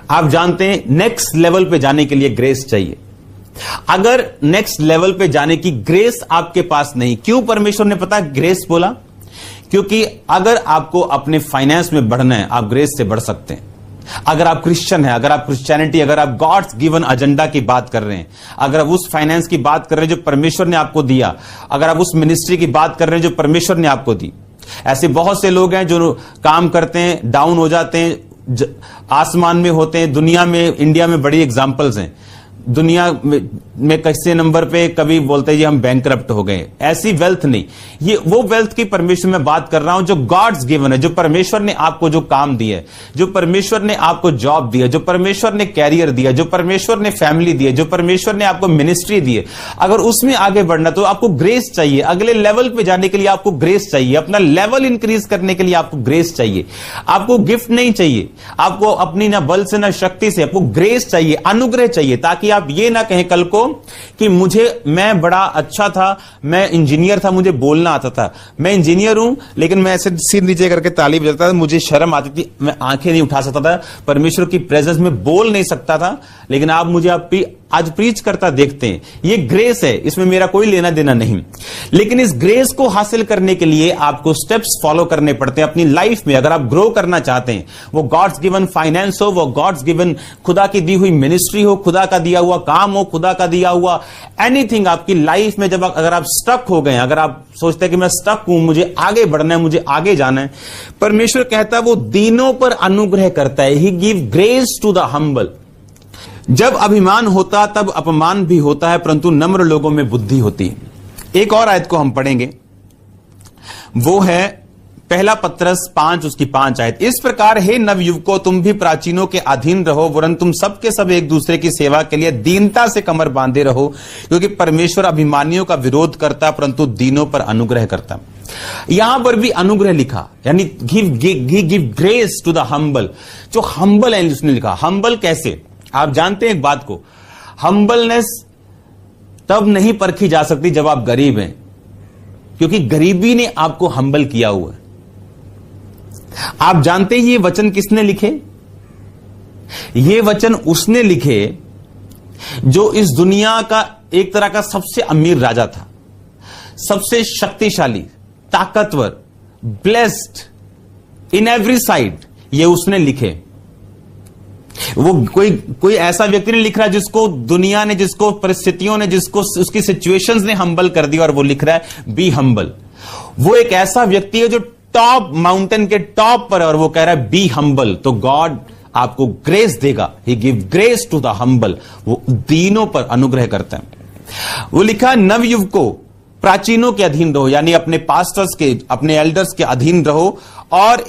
आप जानते हैं नेक्स्ट लेवल पे जाने के लिए ग्रेस चाहिए। अगर नेक्स्ट लेवल पे जाने की ग्रेस आपके पास नहीं, क्यों परमेश्वर ने पता ग्रेस बोला? क्योंकि अगर आपको अपने फाइनेंस में बढ़ना है, आप ग्रेस से बढ़ सकते हैं। अगर आप क्रिश्चियन हैं, अगर आप क्रिश्चियनिटी, अगर आप गॉड्स गिवन एजेंडा की बात कर रहे हैं, अगर आप उस फाइनेंस की बात कर रहे हैं जो परमेश्वर ने आपको दिया, अगर आप उस मिनिस्ट्री की बात कर रहे हैं जो परमेश्वर ने आपको दी। ऐसे बहुत से लोग हैं जो काम करते हैं, डाउन हो जाते हैं, आसमान में होते हैं। दुनिया में, इंडिया में बड़ी एग्जांपल्स हैं। दुनिया में कैसे नंबर पे कभी बोलते हैं हम बैंकरप्ट हो गए। ऐसी वेल्थ नहीं, ये वो वेल्थ की परमेश्वर में बात कर रहा हूं जो गॉड्स गिवन है, जो परमेश्वर ने आपको जो काम दिया है, जो परमेश्वर ने आपको जॉब दिया, जो परमेश्वर ने कैरियर दिया, जो परमेश्वर ने फैमिली दी है, जो परमेश्वर ने आपको मिनिस्ट्री दी है। अगर उसमें आगे बढ़ना तो आपको ग्रेस चाहिए। अगले लेवल पे जाने के लिए आपको ग्रेस चाहिए। अपना लेवल इंक्रीज करने के लिए आपको ग्रेस चाहिए। आपको गिफ्ट नहीं चाहिए, आपको अपनी ना बल से ना शक्ति से, आपको ग्रेस चाहिए, अनुग्रह चाहिए, ताकि आप ये ना कहें कल को कि मैं बड़ा अच्छा था, मैं इंजीनियर था, मुझे बोलना आता था। मैं इंजीनियर हूं लेकिन मैं ऐसे सिर नीचे करके ताली बजाता था, मुझे शर्म आती थी, मैं आंखें नहीं उठा सकता था, परमेश्वर की प्रेजेंस में बोल नहीं सकता था, लेकिन आप मुझे आज प्रीच करता देखते हैं। ये ग्रेस है, इसमें मेरा कोई लेना देना नहीं। लेकिन इस ग्रेस को हासिल करने के लिए आपको स्टेप्स फॉलो करने पड़ते हैं अपनी लाइफ में। अगर आप ग्रो करना चाहते हैं, वो गॉड्स गिवन फाइनेंस हो, वो गॉड्स गिवन खुदा की दी हुई मिनिस्ट्री हो, खुदा का दिया हुआ काम हो, खुदा का दिया हुआ एनीथिंग आपकी लाइफ में, अगर आप स्टक हो गए, अगर आप सोचते हैं कि मैं स्टक हूं, मुझे आगे बढ़ना है, मुझे आगे जाना है, परमेश्वर कहता है वो दीनों पर अनुग्रह करता है। He give grace to the humble. जब अभिमान होता तब अपमान भी होता है, परंतु नम्र लोगों में बुद्धि होती है। एक और आयत को हम पढ़ेंगे, वो है पहला पत्रस 5 उसकी 5 आयत। इस प्रकार हे नवयुवकों, तुम भी प्राचीनों के अधीन रहो, वरन तुम सबके सब एक दूसरे की सेवा के लिए दीनता से कमर बांधे रहो, क्योंकि परमेश्वर अभिमानियों का विरोध करता परंतु दीनों पर अनुग्रह करता। यहां पर भी अनुग्रह लिखा, यानी give grace to the humble. जो हम्बल है उसने लिखा। हम्बल कैसे? आप जानते हैं एक बात को, हम्बलनेस तब नहीं परखी जा सकती जब आप गरीब हैं, क्योंकि गरीबी ने आपको हम्बल किया हुआ है। आप जानते हैं ये वचन किसने लिखे? ये वचन उसने लिखे जो इस दुनिया का एक तरह का सबसे अमीर राजा था, सबसे शक्तिशाली, ताकतवर, ब्लेस्ड इन एवरी साइड। ये उसने लिखे। वो कोई ऐसा व्यक्ति नहीं लिख रहा जिसको दुनिया ने, जिसको परिस्थितियों ने, जिसको उसकी सिचुएशंस ने हम्बल कर दिया और वो लिख रहा है बी हम्बल। वो एक ऐसा व्यक्ति है जो टॉप माउंटेन के टॉप पर है और वो कह रहा है बी हम्बल। तो गॉड आपको ग्रेस देगा। He give grace to the humble. वो दीनों पर अनुग्रह करता है। वो लिखा नवयुवकों, प्राचीनों के अधीन रहो, यानी अपने पास्टर्स के, अपने एल्डर्स के अधीन रहो और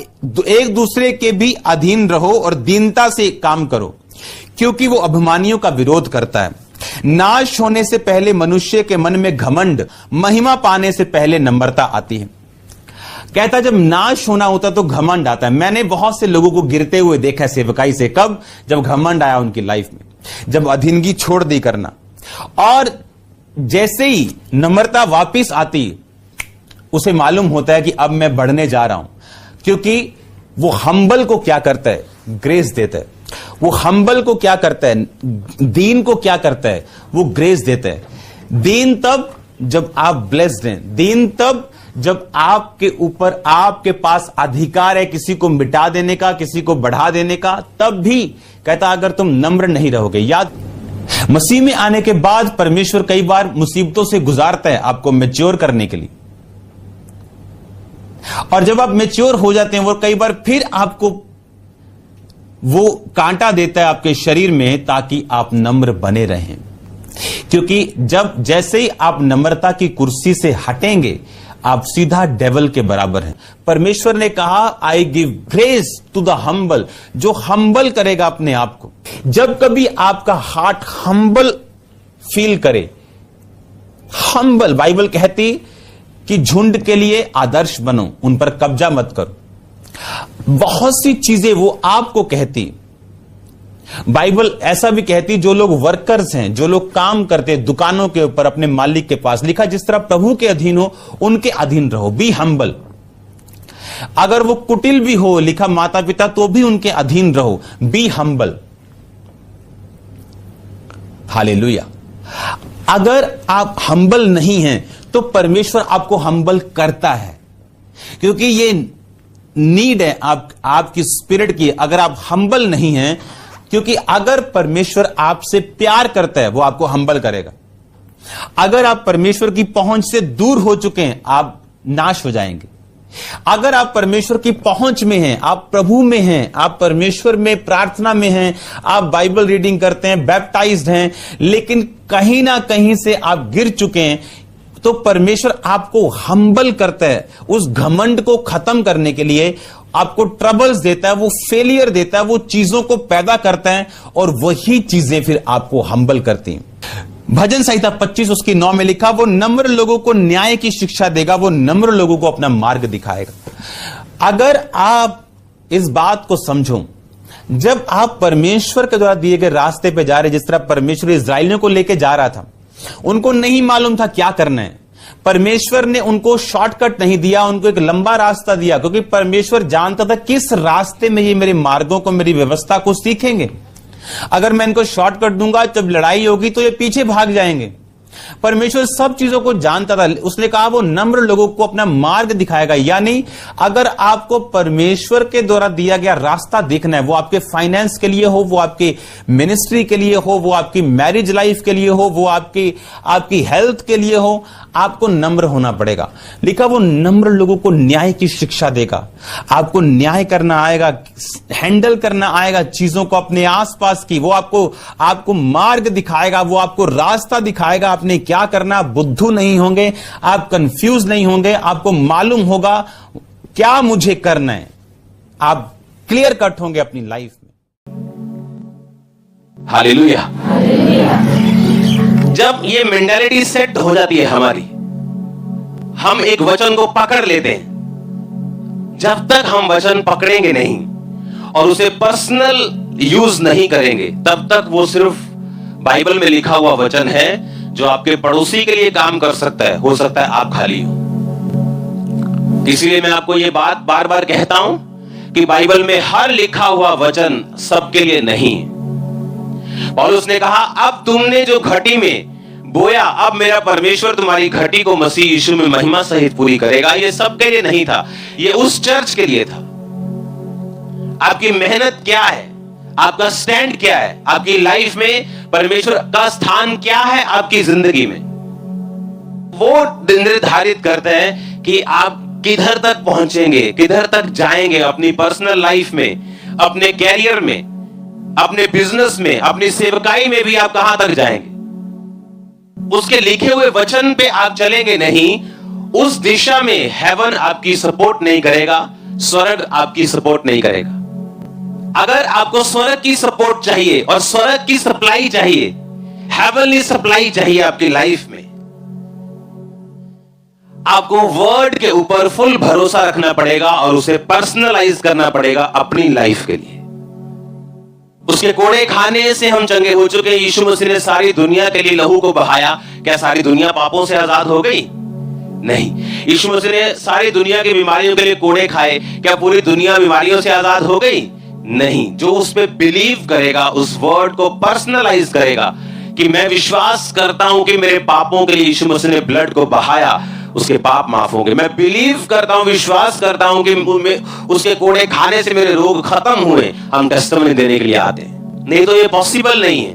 एक दूसरे के भी अधीन रहो और दीनता से काम करो, क्योंकि वो अभिमानियों का विरोध करता है। नाश होने से पहले मनुष्य के मन में घमंड, महिमा पाने से पहले नम्रता आती है। कहता है जब नाश होना होता तो घमंड आता है। मैंने बहुत से लोगों को गिरते हुए देखा सेवकाई से। कब? जब घमंड आया उनकी लाइफ में, जब अधीनगी छोड़ दी करना, और जैसे ही नम्रता वापिस आती उसे मालूम होता है कि अब मैं बढ़ने जा रहा हूं, क्योंकि वो हम्बल को क्या करता है? ग्रेस देता है। वो हम्बल को क्या करता है? दीन को क्या करता है? वो ग्रेस देता है। दीन तब जब आप ब्लेस्ड हैं, दीन तब जब आपके ऊपर, आपके पास अधिकार है किसी को मिटा देने का, किसी को बढ़ा देने का, तब भी कहता अगर तुम नम्र नहीं रहोगे। याद, मसीह में आने के बाद परमेश्वर कई बार मुसीबतों से गुजारता है आपको मैच्योर करने के लिए, और जब आप मैच्योर हो जाते हैं वो कई बार फिर आपको वो कांटा देता है आपके शरीर में, ताकि आप नम्र बने रहें। क्योंकि जैसे ही आप नम्रता की कुर्सी से हटेंगे, आप सीधा डेविल के बराबर हैं। परमेश्वर ने कहा I give grace to the humble. जो हम्बल करेगा अपने आप को, जब कभी आपका हार्ट हम्बल फील करे, हम्बल, बाइबल कहती कि झुंड के लिए आदर्श बनो, उन पर कब्जा मत करो। बहुत सी चीजें वो आपको कहती। बाइबल ऐसा भी कहती जो लोग वर्कर्स हैं, जो लोग काम करते हैं दुकानों के ऊपर अपने मालिक के पास, लिखा जिस तरह प्रभु के अधीन हो उनके अधीन रहो, बी हम्बल। अगर वो कुटिल भी हो, लिखा माता पिता, तो भी उनके अधीन रहो, बी हम्बल। हालेलुया। अगर आप हम्बल नहीं हैं तो परमेश्वर आपको हम्बल करता है, क्योंकि ये नीड है आपकी स्पिरिट की। अगर आप हम्बल नहीं हैं, क्योंकि अगर परमेश्वर आपसे प्यार करता है वो आपको हम्बल करेगा। अगर आप परमेश्वर की पहुंच से दूर हो चुके हैं, आप नाश हो जाएंगे। अगर आप परमेश्वर की पहुंच में हैं, आप प्रभु में हैं, आप परमेश्वर में प्रार्थना में हैं, आप बाइबल रीडिंग करते हैं, बैप्टाइज्ड हैं, लेकिन कहीं ना कहीं से आप गिर चुके हैं, तो परमेश्वर आपको हम्बल करता है। उस घमंड को खत्म करने के लिए आपको ट्रबल्स देता है, वो फेलियर देता है, वो चीजों को पैदा करता है, और वही चीजें फिर आपको हम्बल करती हैं। भजन संहिता 25 उसकी 9 में लिखा, वो नम्र लोगों को न्याय की शिक्षा देगा, वो नम्र लोगों को अपना मार्ग दिखाएगा। अगर आप इस बात को समझो, जब आप परमेश्वर के द्वारा दिए गए रास्ते पे जा रहे, जिस तरह परमेश्वर इस्राएलियों को लेके जा रहा था, उनको नहीं मालूम था क्या करना है। परमेश्वर ने उनको शॉर्टकट नहीं दिया, उनको एक लंबा रास्ता दिया, क्योंकि परमेश्वर जानता था किस रास्ते में ये मेरे मार्गों को, मेरी व्यवस्था को सीखेंगे। अगर मैं इनको शॉर्टकट दूंगा, जब लड़ाई होगी तो ये पीछे भाग जाएंगे। परमेश्वर सब चीजों को जानता था, उसने कहा वो नम्र लोगों को अपना मार्ग दिखाएगा। यानी अगर आपको परमेश्वर के द्वारा दिया गया रास्ता देखना है, वो आपके फाइनेंस के लिए हो, वो आपके मिनिस्ट्री के लिए हो, वो आपकी मैरिज लाइफ के लिए हो, वो आपकी हेल्थ के लिए हो, आपको नम्र होना पड़ेगा। लिखा वो नम्र लोगों को न्याय की शिक्षा देगा। आपको न्याय करना आएगा, हैंडल करना आएगा चीजों को अपने आसपास की। वो आपको मार्ग दिखाएगा, वो आपको रास्ता दिखाएगा, आपने क्या करना। आप बुद्धू नहीं होंगे, आप कंफ्यूज नहीं होंगे, आपको मालूम होगा क्या मुझे करना है। आप क्लियर कट होंगे अपनी लाइफ में। हालेलुया। जब ये मेंटालिटी सेट हो जाती है हमारी, हम एक वचन को पकड़ लेते हैं। जब तक हम वचन पकड़ेंगे नहीं और उसे पर्सनल यूज नहीं करेंगे, तब तक वो सिर्फ बाइबल में लिखा हुआ वचन है जो आपके पड़ोसी के लिए काम कर सकता है। हो सकता है आप खाली हो। इसलिए मैं आपको ये बात बार बार कहता हूं कि बाइबल में हर लिखा हुआ वचन सबके लिए नहीं। पौलुस ने कहा, अब तुमने जो घटी में बोया, अब मेरा परमेश्वर तुम्हारी घटी को मसीह यीशु में महिमा सहित पूरी करेगा। ये सबके लिए नहीं था, ये उस चर्च के लिए था। आपकी मेहनत क्या है, आपका स्टैंड क्या है, आपकी लाइफ में परमेश्वर का स्थान क्या है आपकी जिंदगी में, वो निर्धारित करते हैं कि आप किधर तक पहुंचेंगे, किधर तक जाएंगे अपनी पर्सनल लाइफ में, अपने कैरियर में, अपने बिजनेस में, अपनी सेवकाई में भी आप कहां तक जाएंगे। उसके लिखे हुए वचन पे आप चलेंगे नहीं, उस दिशा में हेवन आपकी सपोर्ट नहीं करेगा, स्वर्ग आपकी सपोर्ट नहीं करेगा। अगर आपको स्वर्ग की सपोर्ट चाहिए और स्वर्ग की सप्लाई चाहिए, हेवनली सप्लाई चाहिए आपकी लाइफ में, आपको वर्ड के ऊपर फुल भरोसा रखना पड़ेगा और उसे पर्सनलाइज करना पड़ेगा अपनी लाइफ के लिए। उसके कोड़े खाने से हम चंगे हो चुके। यीशु मसीह ने सारी दुनिया के लिए लहू को बहाया। क्या सारी दुनिया पापों से आजाद हो गई? नहीं। यीशु मसीह ने सारी दुनिया की बीमारियों के लिए कोड़े खाए। क्या पूरी दुनिया बीमारियों से आजाद हो गई? नहीं। जो उस पे बिलीव करेगा, उस वर्ड को पर्सनलाइज करेगा कि मैं विश्वास करता हूं कि मेरे पापों के लिए यीशु मसीह ने ब्लड को बहाया, उसके पाप माफ होंगे। मैं बिलीव करता हूं, विश्वास करता हूं कि उसके कोड़े खाने से मेरे रोग खत्म हुए। हम टेस्टिमनी देने के लिए आते हैं। नहीं तो ये पॉसिबल नहीं है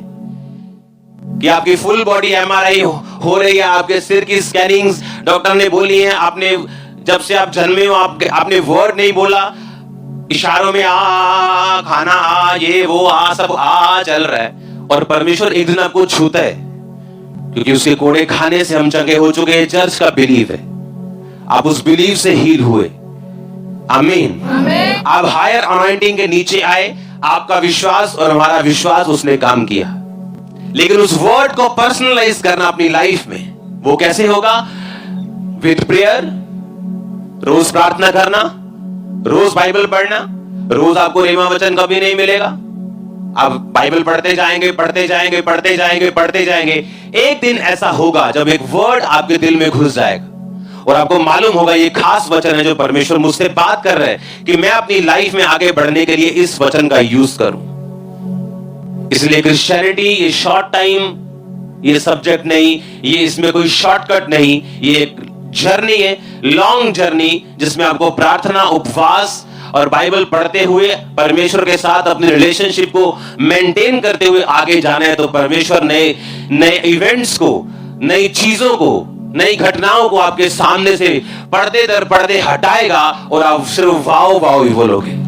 कि आपकी फुल बॉडी एमआरआई हो रही है, आपके सिर की स्कैनिंग्स डॉक्टर ने बोली है, आपने जब से आप जन्मे हो आपने वर्ड नहीं बोला, इशारों में आ खाना आ, ये वो आ, सब आ चल रहा है, और परमेश्वर एक दिन आपको छूता है क्योंकि उसके कोड़े खाने से हम चंगे हो चुके हैं। चर्च का बिलीव है, आप उस बिलीव से हील हुए। आमीन। आप हायर अनॉइंटिंग के नीचे आए, आपका विश्वास और हमारा विश्वास उसने काम किया। लेकिन उस वर्ड को पर्सनलाइज करना अपनी लाइफ में, वो कैसे होगा? विद प्रेयर, रोज प्रार्थना करना, रोज बाइबल पढ़ना। रोज आपको रेमा वचन कभी नहीं मिलेगा। आप बाइबल पढ़ते जाएंगे, पढ़ते जाएंगे, पढ़ते जाएंगे, पढ़ते जाएंगे। एक दिन ऐसा होगा जब एक वर्ड आपके दिल में घुस जाएगा और आपको मालूम होगा ये खास वचन है जो परमेश्वर मुझसे बात कर रहे हैं कि मैं अपनी लाइफ में आगे बढ़ने के लिए इस वचन का यूज करूं। इसलिए क्रिश्चियनिटी ये शॉर्ट टाइम ये सब्जेक्ट नहीं, ये इसमें कोई शॉर्टकट नहीं, ये एक जर्नी है, लॉन्ग जर्नी, जिसमें आपको प्रार्थना, उपवास और बाइबल पढ़ते हुए परमेश्वर के साथ अपने रिलेशनशिप को मेंटेन करते हुए आगे जाना है। तो परमेश्वर नए नए इवेंट्स को, नई चीजों को, नई घटनाओं को आपके सामने से पर्दे दर पर्दे हटाएगा और आप सिर्फ वाओ वाओ ही बोलोगे।